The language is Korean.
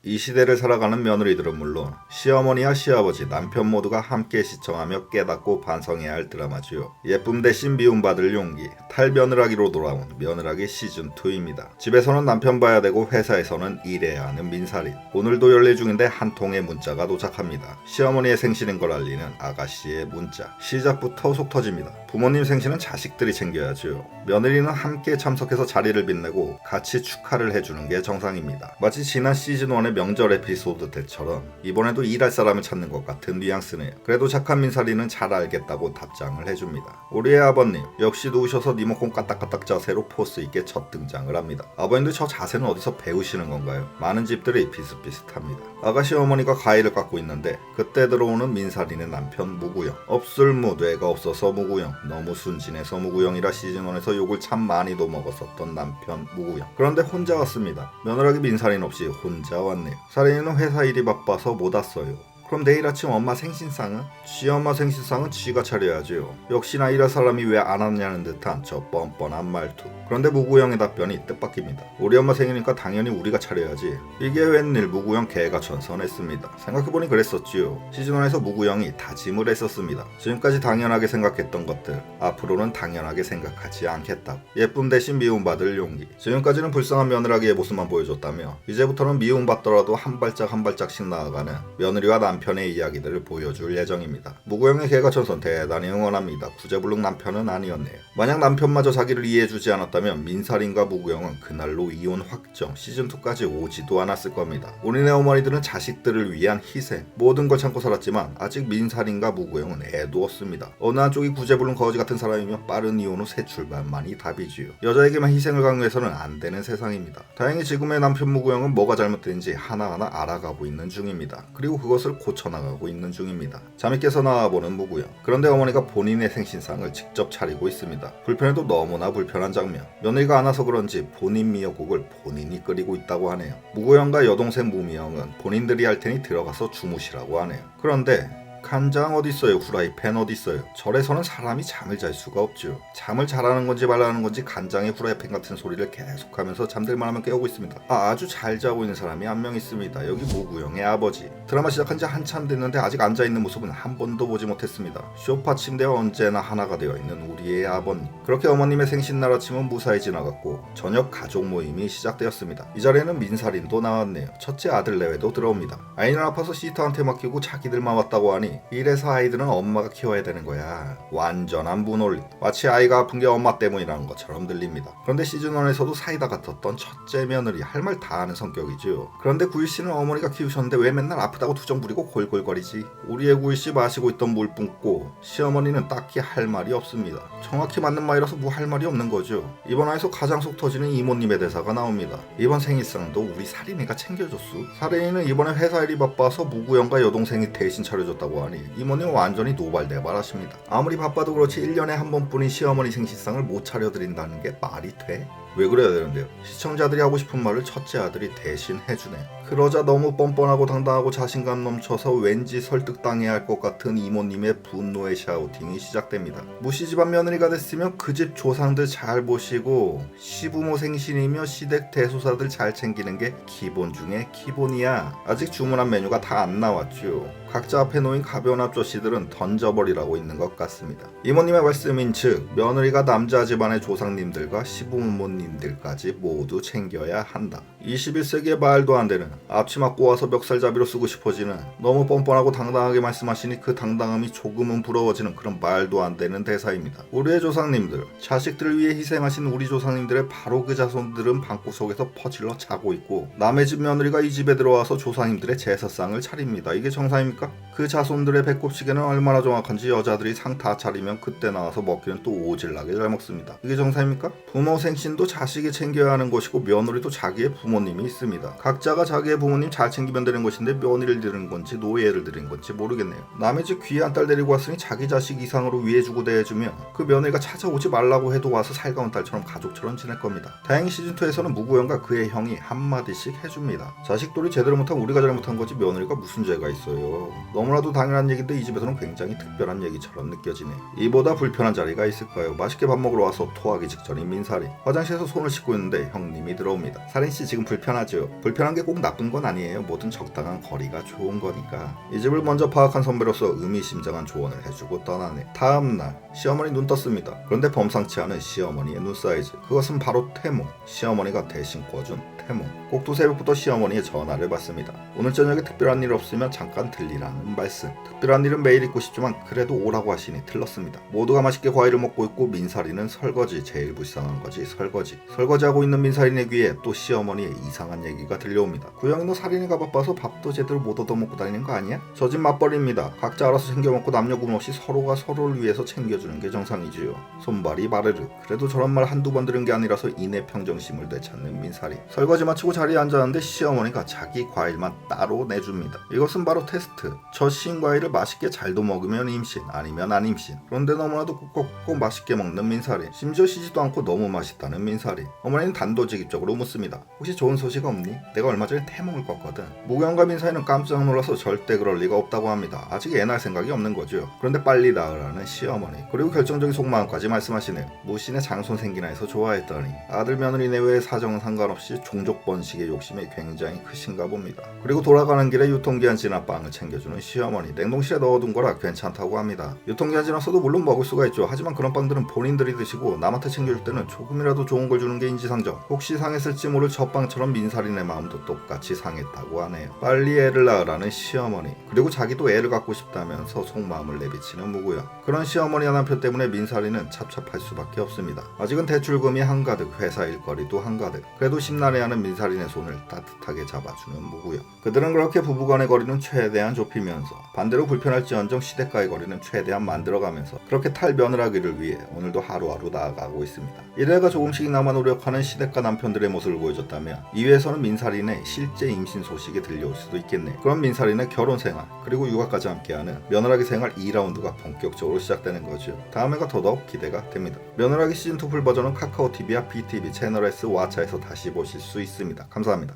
이 시대를 살아가는 며느리들은 물론 시어머니와 시아버지, 남편 모두가 함께 시청하며 깨닫고 반성해야 할 드라마지요. 예쁨 대신 미움받을 용기, 탈며느라기로 돌아온 며느라기 시즌2입니다. 집에서는 남편 봐야 되고 회사에서는 일해야 하는 민살인. 오늘도 연례 중인데 한 통의 문자가 도착합니다. 시어머니의 생신인 걸 알리는 아가씨의 문자. 시작부터 속 터집니다. 부모님 생신은 자식들이 챙겨야죠. 며느리는 함께 참석해서 자리를 빛내고 같이 축하를 해주는 게 정상입니다. 마치 지난 시즌1의 명절 에피소드 때처럼 이번에도 일할 사람을 찾는 것 같은 뉘앙스네요. 그래도 착한 민살이는 잘 알겠다고 답장을 해줍니다. 우리의 아버님 역시 누우셔서 리모컨 까딱까딱 자세로 포스 있게 첫 등장을 합니다. 아버님도 저 자세는 어디서 배우시는 건가요? 많은 집들이 비슷비슷합니다. 아가씨 어머니가 과일을 깎고 있는데 그때 들어오는 민살이의 남편 무구영. 없을무 뇌가 없어서 무구영, 너무 순진해서 무구영이라 시즌1에서 욕을 참 많이도 먹었었던 남편 무구영. 그런데 혼자 왔습니다. 며느라기 민살인 없이 혼자 왔네요. 살인이는 회사 일이 바빠서 못 왔어요. 그럼 내일 아침 엄마 생신상은? 지 엄마 생신상은 지가 차려야지요. 역시나 이럴 사람이 왜 안 왔냐는 듯한 저 뻔뻔한 말투. 그런데 무구영의 답변이 뜻밖입니다. 우리 엄마 생일이니까 당연히 우리가 차려야지. 이게 웬일 무구영 개가 전선했습니다. 생각해보니 그랬었지요. 시즌1에서 무구영이 다짐을 했었습니다. 지금까지 당연하게 생각했던 것들 앞으로는 당연하게 생각하지 않겠다고. 예쁨 대신 미움받을 용기. 지금까지는 불쌍한 며느라기의 모습만 보여줬다며 이제부터는 미움받더라도 한 발짝 한 발짝씩 나아가는 며느리와 남편의 이야기들을 보여줄 예정입니다. 무구영의 개가천선 대단히 응원합니다. 구제불능 남편은 아니었네요. 만약 남편마저 자기를 이해해주지 않았다면 민살인과 무구영은 그날로 이혼 확정, 시즌2까지 오지도 않았을 겁니다. 우리네 어머니들은 자식들을 위한 희생, 모든 걸 참고 살았지만 아직 민살인과 무구영은 애도 없습니다. 어느 한쪽이 구제불능 거지 같은 사람이며 빠른 이혼 후 새 출발만이 답이지요. 여자에게만 희생을 강요해서는 안 되는 세상입니다. 다행히 지금의 남편 무구영은 뭐가 잘못된지 하나하나 알아가고 있는 중입니다. 그리고 그것을 고쳐나가고 있는 중입니다. 잠이 깨서 나와보는 무구영. 그런데 어머니가 본인의 생신상을 직접 차리고 있습니다. 불편해도 너무나 불편한 장면. 며느리가 안 와서 그런지 본인 미역국을 본인이 끓이고 있다고 하네요. 무구영과 여동생 무미영은 본인들이 할 테니 들어가서 주무시라고 하네요. 그런데 간장 어딨어요? 후라이팬 어딨어요? 절에서는 사람이 잠을 잘 수가 없죠. 잠을 잘하는 건지 말라는 건지 간장에 후라이팬 같은 소리를 계속하면서 잠들만 하면 깨우고 있습니다. 아주 잘 자고 있는 사람이 한 명 있습니다. 여기 무구영의 아버지. 드라마 시작한 지 한참 됐는데 아직 앉아있는 모습은 한 번도 보지 못했습니다. 소파 침대와 언제나 하나가 되어 있는 우리의 아버님. 그렇게 어머님의 생신날 아침은 무사히 지나갔고 저녁 가족 모임이 시작되었습니다. 이 자리에는 민살인도 나왔네요. 첫째 아들 내외도 들어옵니다. 아이는 아파서 시터한테 맡기고 자기들만 왔다고 하니 이래서 아이들은 엄마가 키워야 되는 거야. 완전한 무논리. 마치 아이가 아픈 게 엄마 때문이라는 것처럼 들립니다. 그런데 시즌1에서도 사이다 같았던 첫째 며느리 할 말 다 하는 성격이죠. 그런데 구일씨는 어머니가 키우셨는데 왜 맨날 아프다고 투정 부리고 골골거리지? 우리의 구일씨 마시고 있던 물 뿜고 시어머니는 딱히 할 말이 없습니다. 정확히 맞는 말이라서 뭐 할 말이 없는 거죠. 이번 화에서 가장 속 터지는 이모님의 대사가 나옵니다. 이번 생일상도 우리 살인이가 챙겨줬수? 살인이는 이번에 회사 일이 바빠서 무구영과 여동생이 대신 차려줬다고 하니 이모님 완전히 노발대발하십니다. 아무리 바빠도 그렇지 1년에 한 번뿐인 시어머니 생신상을 못 차려드린다는 게 말이 돼? 왜 그래야 되는데요? 시청자들이 하고 싶은 말을 첫째 아들이 대신 해주네. 그러자 너무 뻔뻔하고 당당하고 자신감 넘쳐서 왠지 설득당해야 할 것 같은 이모님의 분노의 샤우팅이 시작됩니다. 무시집안 며느리가 됐으면 그 집 조상들 잘 보시고 시부모 생신이며 시댁 대소사들 잘 챙기는 게 기본 중에 기본이야. 아직 주문한 메뉴가 다 안 나왔죠. 각자 앞에 놓인 가벼운 앞조씨들은 던져버리라고 있는 것 같습니다. 이모님의 말씀인 즉 며느리가 남자 집안의 조상님들과 시부모님들까지 모두 챙겨야 한다. 21세기에 말도 안 되는 앞치마 꼬아서 멱살잡이로 쓰고 싶어지는 너무 뻔뻔하고 당당하게 말씀하시니 그 당당함이 조금은 부러워지는 그런 말도 안 되는 대사입니다. 우리의 조상님들, 자식들을 위해 희생하신 우리 조상님들의 바로 그 자손들은 방구석에서 퍼질러 자고 있고 남의 집 며느리가 이 집에 들어와서 조상님들의 제사상을 차립니다. 이게 정상입니까? 그 자손들의 배꼽시계는 얼마나 정확한지 여자들이 상 다 차리면 그때 나와서 먹기는 또 오질나게 잘 먹습니다. 이게 정상입니까? 부모 생신도 자식이 챙겨야 하는 것이고 며느리도 자기의 부모님이 있습니다. 각자가 자기의 부모님 잘 챙기면 되는 것인데 며느리를 드리는 건지 노예를 드리는 건지 모르겠네요. 남의 집 귀한 딸 데리고 왔으니 자기 자식 이상으로 위해주고 대해주면 그 며느리가 찾아오지 말라고 해도 와서 살가운 딸처럼 가족처럼 지낼 겁니다. 다행히 시즌2에서는 무구영과 그의 형이 한마디씩 해줍니다. 자식돌이 제대로 못한 우리가 잘못한 거지 며느리가 무슨 죄가 있어요. 너무나도 당연한 얘기인데 이 집에서는 굉장히 특별한 얘기처럼 느껴지네. 이보다 불편한 자리가 있을까요? 맛있게 밥 먹으러 와서 토하기 직전인 민살인. 화장실에서 손을 씻고 있는데 형님이 들어옵니다. 살인씨 지금 지금 불편하죠. 불편한 게 꼭 나쁜 건 아니에요. 뭐든 적당한 거리가 좋은 거니까. 이 집을 먼저 파악한 선배로서 의미심장한 조언을 해주고 떠나네. 다음날 시어머니 눈 떴습니다. 그런데 범상치 않은 시어머니의 눈 사이즈. 그것은 바로 태몽. 시어머니가 대신 꿔준 태몽. 꼭두 새벽부터 시어머니의 전화를 받습니다. 오늘 저녁에 특별한 일 없으면 잠깐 들리라는 말씀. 특별한 일은 매일 있고 싶지만 그래도 오라고 하시니 들렀습니다. 모두가 맛있게 과일을 먹고 있고 민사리는 설거지. 제일 불쌍한 거지 설거지. 설거지하고 있는 민사리네 귀에 또 시어머니의 이상한 얘기가 들려옵니다. 구영이 너 살인이가 바빠서 밥도 제대로 못 얻어먹고 다니는 거 아니야? 저 집 맞벌이입니다. 각자 알아서 챙겨 먹고 남녀 구분 없이 서로가 서로를 위해서 챙겨주는 게 정상이지요. 손발이 마르르. 그래도 저런 말 한두 번 들은 게 아니라서 이내 평정심을 되찾는 민사리. 설거지 마치고 자리에 앉았는데 시어머니가 자기 과일만 따로 내줍니다. 이것은 바로 테스트. 저 신 과일을 맛있게 잘도 먹으면 임신, 아니면 안 임신. 그런데 너무나도 꾹꾹꾹 맛있게 먹는 민사리. 심지어 쉬지도 않고 너무 맛있다는 민사리. 어머니는 단도직입적으로 묻습니다. 혹시 좋은 소식 없니? 내가 얼마 전에 태몽을 꿨거든. 무경과 민사리는 깜짝 놀라서 절대 그럴 리가 없다고 합니다. 아직 애 낳을 생각이 없는 거죠. 그런데 빨리 낳으라는 시어머니. 그리고 결정적인 속마음까지 말씀하시네요. 무신의 장손생기나 해서 좋아했더니 아들 며느리 내외의 사정은 상관없이 종족 번식의 욕심이 굉장히 크신가 봅니다. 그리고 돌아가는 길에 유통기한 지난 빵을 챙겨주는 시어머니. 냉동실에 넣어둔 거라 괜찮다고 합니다. 유통기한 지났어도 물론 먹을 수가 있죠. 하지만 그런 빵들은 본인들이 드시고 남한테 챙겨줄 때는 조금이라도 좋은 걸 주는 게 인지상정. 혹시 상했을지 모를 젖빵처럼 민사리네 마음도 똑같이 상했다고 하네요. 빨리 애를 낳으라는 시어머니. 그리고 자기도 애를 갖고 싶다면서 속마음을 내비치는 무구형. 그런 시어머니와 남편 때문에 민사리는 찹찹할 수밖에 없습니다. 아직은 대출금이 한가득, 회사 일거리도 한가득. 그래도 심란해하는 민사리네 손을 따뜻하게 잡아주는 무구형. 그들은 그렇게 부부간의 거리는 최대한 좁히면서 반대로 불편할지언정 시댁과의 거리는 최대한 만들어가면서 그렇게 탈며느라기를 위해 오늘도 하루하루 나아가고 있습니다. 이래가 조금씩이나마 노력하는 시댁과 남편들의 모습을 보여줬다면 이외에서는 민사리네 실제 임신 소식이 들려올 수도 있겠네요. 그럼 민사리네 결혼 생활 그리고 육아까지 함께하는 며느라기 생활 2라운드가 본격적으로 시작되는 거죠. 다음에가 더더욱 기대가 됩니다. 며느라기 시즌2 풀 버전은 카카오TV와 BTV 채널 S 와차에서 다시 보실 수 있습니다. 감사합니다.